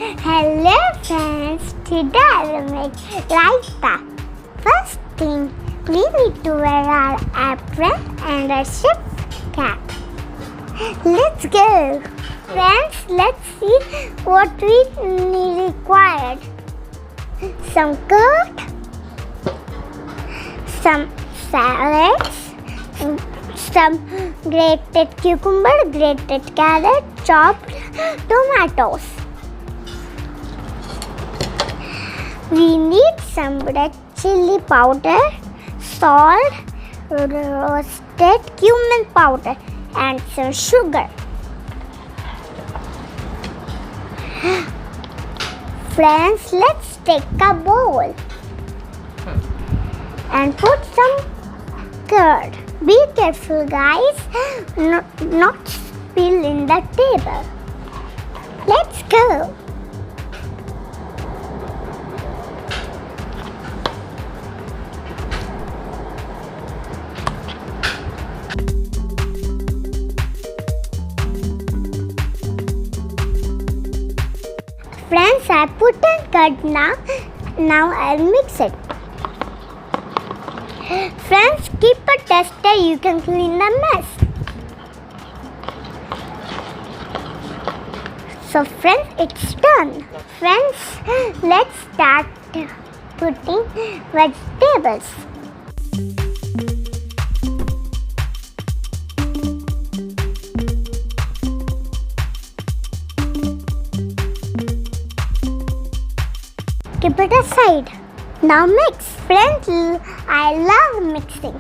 Hello friends, today I will make raita. First thing, we need to wear our apron and a shift cap. Let's go. Friends, let's see what we need required. Some curd, some salads, some grated cucumber, grated carrot, chopped tomatoes. We need some red chili powder, salt, roasted cumin powder, and some sugar. Friends, let's take a bowl and put some curd. Be careful, guys, not spill in the table. Let's go. Friends, I put in curd now. Now I'll mix it. Friends, keep a tester. You can clean the mess. So friends, it's done. Friends, let's start putting vegetables. Keep it aside. Now mix. Friends, I love mixing.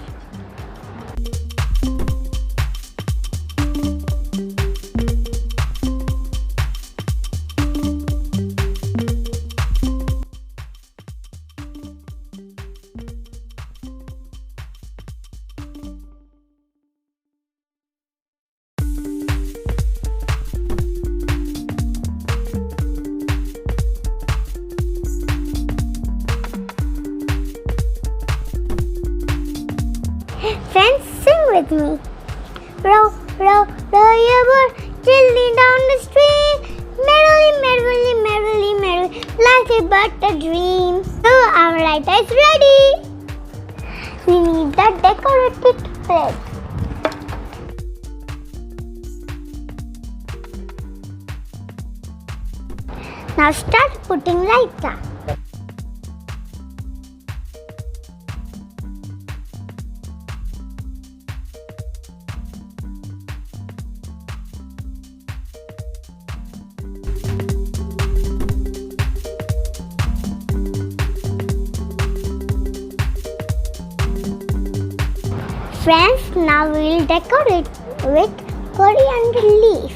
Friends, sing with me. Row, row, row your boat gently down the stream. Merrily, merrily, merrily, merrily, like a but a dream. So our raita is ready. We need the decorated plate. Now start putting raita. Friends, now we will decorate with coriander leaf.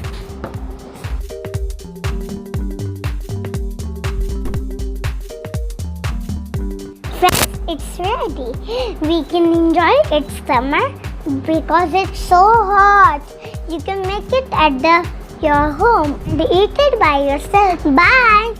Friends, it's ready. We can enjoy it summer because it's so hot. You can make it at your home and eat it by yourself. Bye.